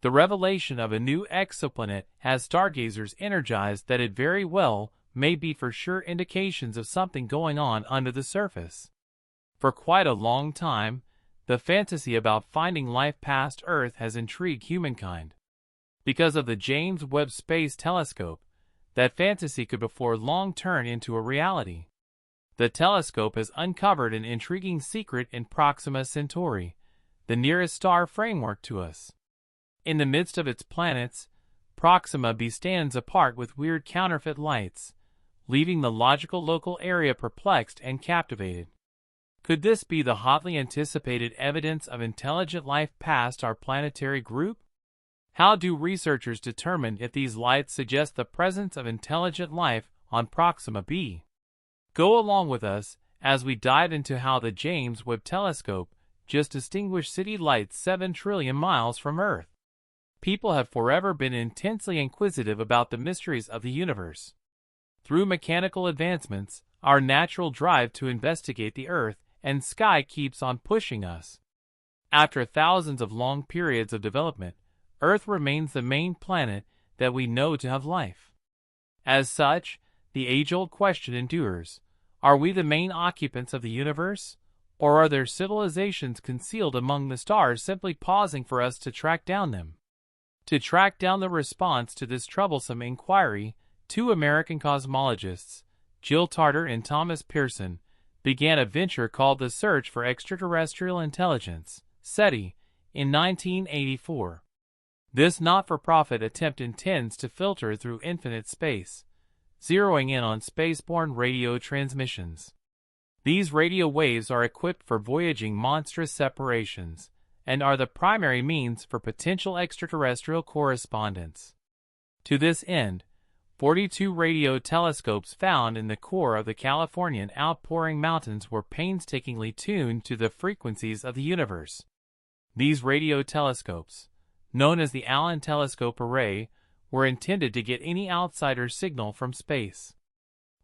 The revelation of a new exoplanet has stargazers energized that it very well may be for sure indications of something going on under the surface. For quite a long time, the fantasy about finding life past Earth has intrigued humankind. Because of the James Webb Space Telescope, that fantasy could before long turn into a reality. The telescope has uncovered an intriguing secret in Proxima Centauri, the nearest star framework to us. In the midst of its planets, Proxima b stands apart with weird counterfeit lights, leaving the logical local area perplexed and captivated. Could this be the hotly anticipated evidence of intelligent life past our planetary group? How do researchers determine if these lights suggest the presence of intelligent life on Proxima b? Go along with us as we dive into how the James Webb Telescope just distinguished city lights 7 trillion miles from Earth. People have forever been intensely inquisitive about the mysteries of the universe. Through mechanical advancements, our natural drive to investigate the Earth and sky keeps on pushing us. After thousands of long periods of development, Earth remains the main planet that we know to have life. As such, the age-old question endures: are we the main occupants of the universe, or are there civilizations concealed among the stars simply pausing for us to track down them? To track down the response to this troublesome inquiry, two American cosmologists, Jill Tarter and Thomas Pearson, began a venture called the Search for Extraterrestrial Intelligence, SETI, in 1984. This not-for-profit attempt intends to filter through infinite space, zeroing in on spaceborne radio transmissions. These radio waves are equipped for voyaging monstrous separations, and are the primary means for potential extraterrestrial correspondence. To this end, 42 radio telescopes found in the core of the Californian outpouring mountains were painstakingly tuned to the frequencies of the universe. These radio telescopes, known as the Allen Telescope Array, were intended to get any outsider signal from space.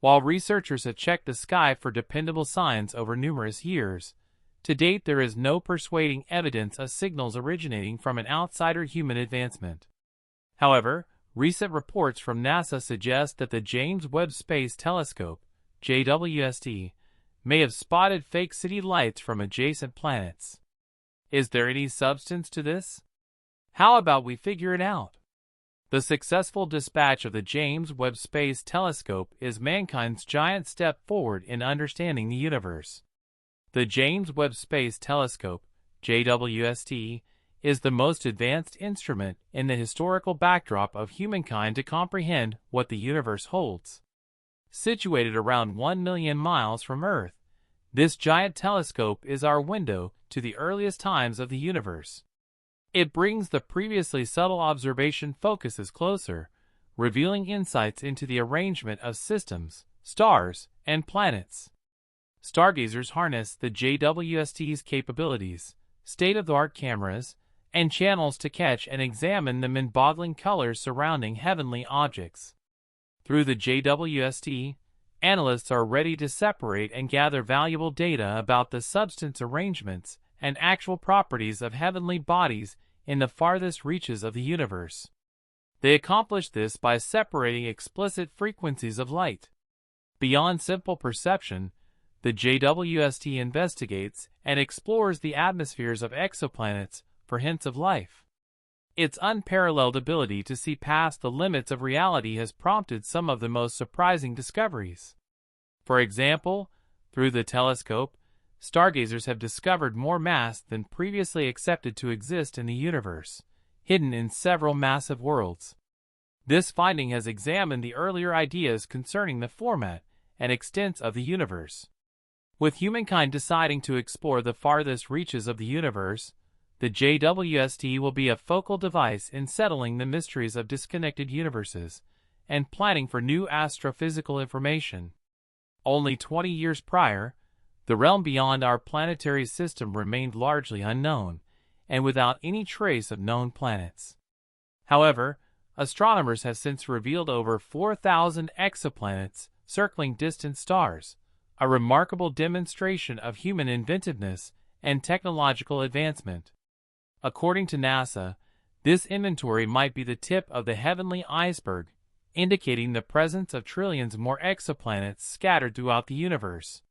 While researchers have checked the sky for dependable signs over numerous years, to date there is no persuading evidence of signals originating from an outsider human advancement. However, recent reports from NASA suggest that the James Webb Space Telescope, JWST, may have spotted fake city lights from adjacent planets. Is there any substance to this? How about we figure it out? The successful dispatch of the James Webb Space Telescope is mankind's giant step forward in understanding the universe. The James Webb Space Telescope, JWST, is the most advanced instrument in the historical backdrop of humankind to comprehend what the universe holds. Situated around 1 million miles from Earth, this giant telescope is our window to the earliest times of the universe. It brings the previously subtle observation focuses closer, revealing insights into the arrangement of systems, stars, and planets. Stargazers harness the JWST's capabilities, state-of-the-art cameras, and channels to catch and examine the mind-boggling colors surrounding heavenly objects. Through the JWST, analysts are ready to separate and gather valuable data about the substance arrangements and actual properties of heavenly bodies in the farthest reaches of the universe. They accomplish this by separating explicit frequencies of light. Beyond simple perception, the JWST investigates and explores the atmospheres of exoplanets for hints of life. Its unparalleled ability to see past the limits of reality has prompted some of the most surprising discoveries. For example, through the telescope, stargazers have discovered more mass than previously accepted to exist in the universe, hidden in several massive worlds. This finding has examined the earlier ideas concerning the format and extents of the universe. With humankind deciding to explore the farthest reaches of the universe, the JWST will be a focal device in settling the mysteries of disconnected universes and planning for new astrophysical information. Only 20 years prior, the realm beyond our planetary system remained largely unknown, and without any trace of known planets. However, astronomers have since revealed over 4,000 exoplanets circling distant stars, a remarkable demonstration of human inventiveness and technological advancement. According to NASA, This inventory might be the tip of the heavenly iceberg, indicating the presence of trillions more exoplanets scattered throughout the universe.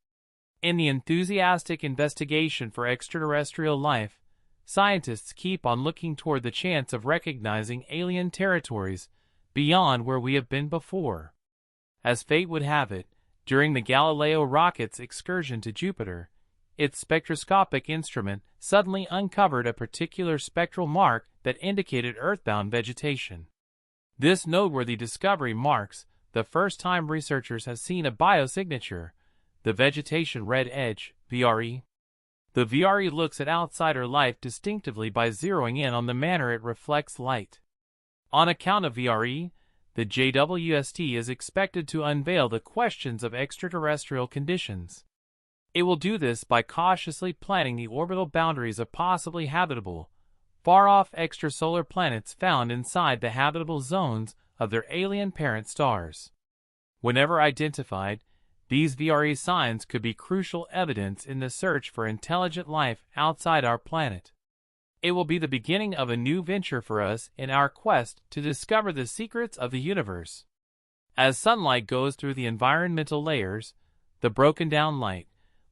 In the enthusiastic investigation for extraterrestrial life, scientists keep on looking toward the chance of recognizing alien territories beyond where we have been before. As fate would have it, during the Galileo rocket's excursion to Jupiter, its spectroscopic instrument suddenly uncovered a particular spectral mark that indicated earthbound vegetation. This noteworthy discovery marks the first time researchers have seen a biosignature, the vegetation red edge, VRE. The VRE looks at outsider life distinctively by zeroing in on the manner it reflects light. On account of VRE, the JWST is expected to unveil the questions of extraterrestrial conditions. It will do this by cautiously planning the orbital boundaries of possibly habitable, far-off extrasolar planets found inside the habitable zones of their alien parent stars. Whenever identified, these VRE signs could be crucial evidence in the search for intelligent life outside our planet. It will be the beginning of a new venture for us in our quest to discover the secrets of the universe. As sunlight goes through the environmental layers, the broken-down light,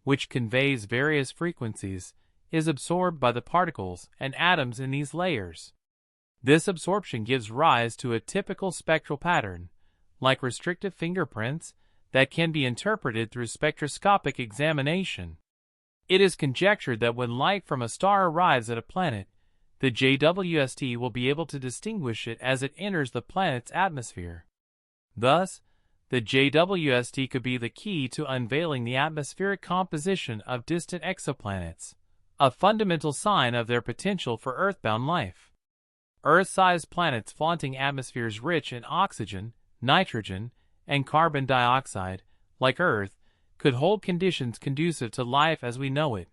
which conveys various frequencies, is absorbed by the particles and atoms in these layers. This absorption gives rise to a typical spectral pattern, like restrictive fingerprints, that can be interpreted through spectroscopic examination. It is conjectured that when light from a star arrives at a planet, the JWST will be able to distinguish it as it enters the planet's atmosphere. Thus, the JWST could be the key to unveiling the atmospheric composition of distant exoplanets, a fundamental sign of their potential for Earthbound life. Earth-sized planets flaunting atmospheres rich in oxygen, nitrogen, and carbon dioxide, like Earth, could hold conditions conducive to life as we know it.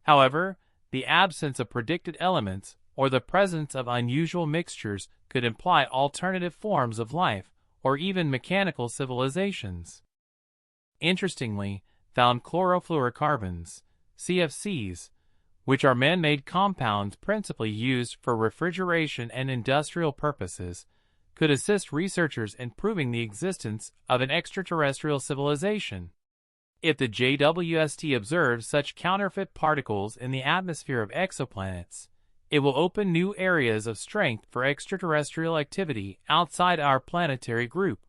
However, the absence of predicted elements or the presence of unusual mixtures could imply alternative forms of life or even mechanical civilizations. Interestingly, found chlorofluorocarbons, CFCs, which are man-made compounds principally used for refrigeration and industrial purposes, could assist researchers in proving the existence of an extraterrestrial civilization. If the JWST observes such counterfeit particles in the atmosphere of exoplanets, it will open new areas of strength for extraterrestrial activity outside our planetary group.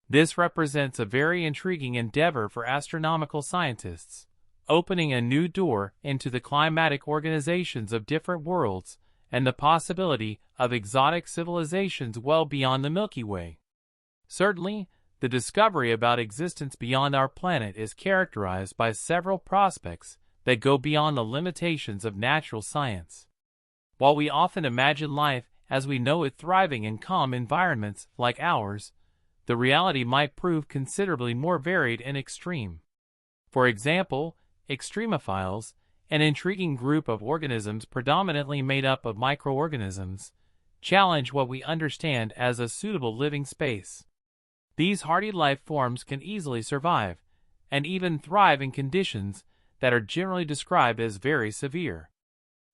This represents a very intriguing endeavor for astronomical scientists, opening a new door into the climatic organizations of different worlds and the possibility of exotic civilizations well beyond the Milky Way. Certainly, the discovery about existence beyond our planet is characterized by several prospects that go beyond the limitations of natural science. While we often imagine life as we know it thriving in calm environments like ours, the reality might prove considerably more varied and extreme. For example, extremophiles, an intriguing group of organisms predominantly made up of microorganisms, challenge what we understand as a suitable living space. These hardy life forms can easily survive, and even thrive in conditions that are generally described as very severe.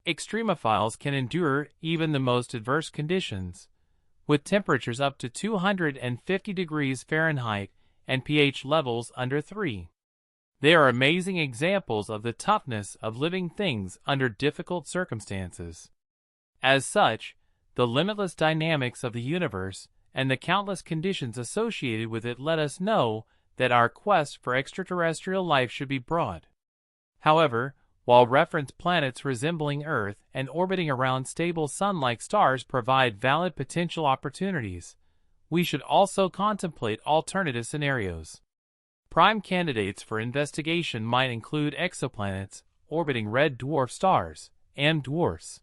Extremophiles can endure even the most adverse conditions, with temperatures up to 250 degrees Fahrenheit and pH levels under 3. They are amazing examples of the toughness of living things under difficult circumstances. As such, the limitless dynamics of the universe and the countless conditions associated with it let us know that our quest for extraterrestrial life should be broad. However, while reference planets resembling Earth and orbiting around stable sun-like stars provide valid potential opportunities, we should also contemplate alternative scenarios. Prime candidates for investigation might include exoplanets orbiting red dwarf stars, and dwarfs,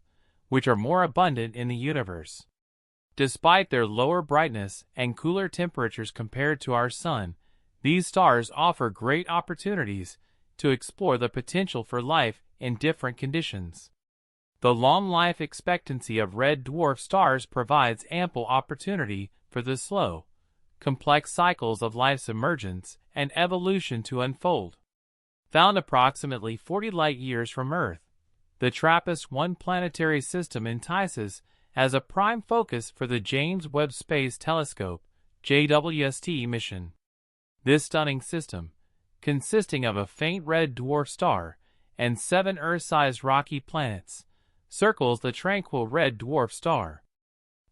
which are more abundant in the universe. Despite their lower brightness and cooler temperatures compared to our Sun, these stars offer great opportunities to explore the potential for life in different conditions. The long life expectancy of red dwarf stars provides ample opportunity for the slow, complex cycles of life's emergence and evolution to unfold. Found approximately 40 light-years from Earth, the TRAPPIST-1 planetary system entices as a prime focus for the James Webb Space Telescope (JWST) mission. This stunning system, consisting of a faint red dwarf star and 7 Earth-sized rocky planets, circles the tranquil red dwarf star.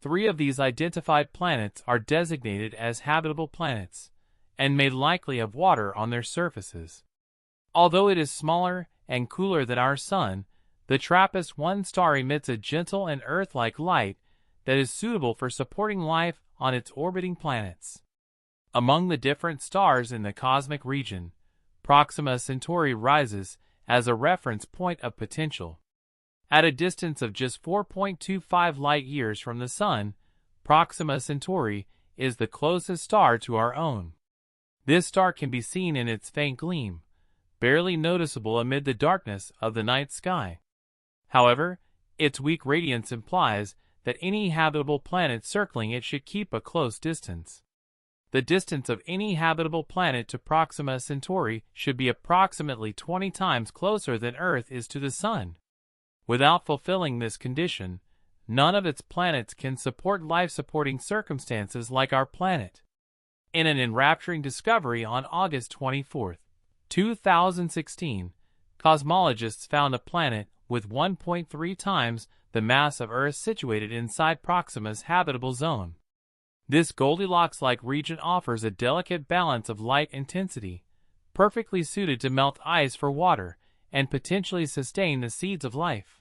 3 of these identified planets are designated as habitable planets and may likely have water on their surfaces. Although it is smaller and cooler than our Sun, the TRAPPIST-1 star emits a gentle and Earth-like light that is suitable for supporting life on its orbiting planets. Among the different stars in the cosmic region, Proxima Centauri rises as a reference point of potential. At a distance of just 4.25 light-years from the Sun, Proxima Centauri is the closest star to our own. This star can be seen in its faint gleam, barely noticeable amid the darkness of the night sky. However, its weak radiance implies that any habitable planet circling it should keep a close distance. The distance of any habitable planet to Proxima Centauri should be approximately 20 times closer than Earth is to the Sun. Without fulfilling this condition, none of its planets can support life-supporting circumstances like our planet. In an enrapturing discovery on August 24, 2016, cosmologists found a planet with 1.3 times the mass of Earth situated inside Proxima's habitable zone. This Goldilocks-like region offers a delicate balance of light intensity, perfectly suited to melt ice for water and potentially sustain the seeds of life.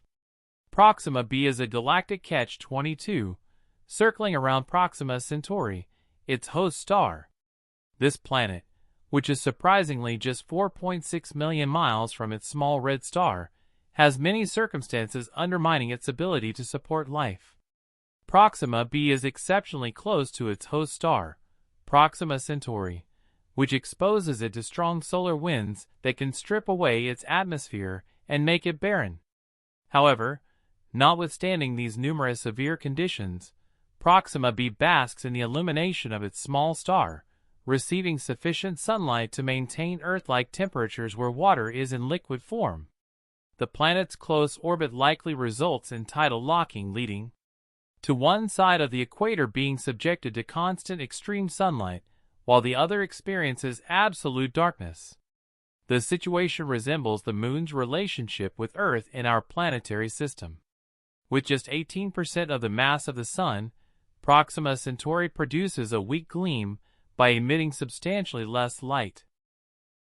Proxima b is a galactic catch-22, circling around Proxima Centauri, its host star. This planet, which is surprisingly just 4.6 million miles from its small red star, has many circumstances undermining its ability to support life. Proxima b is exceptionally close to its host star, Proxima Centauri, which exposes it to strong solar winds that can strip away its atmosphere and make it barren. However, notwithstanding these numerous severe conditions, Proxima b basks in the illumination of its small star, receiving sufficient sunlight to maintain Earth-like temperatures where water is in liquid form. The planet's close orbit likely results in tidal locking, leading to one side of the equator being subjected to constant extreme sunlight, while the other experiences absolute darkness. The situation resembles the Moon's relationship with Earth in our planetary system. With just 18% of the mass of the Sun, Proxima Centauri produces a weak gleam by emitting substantially less light.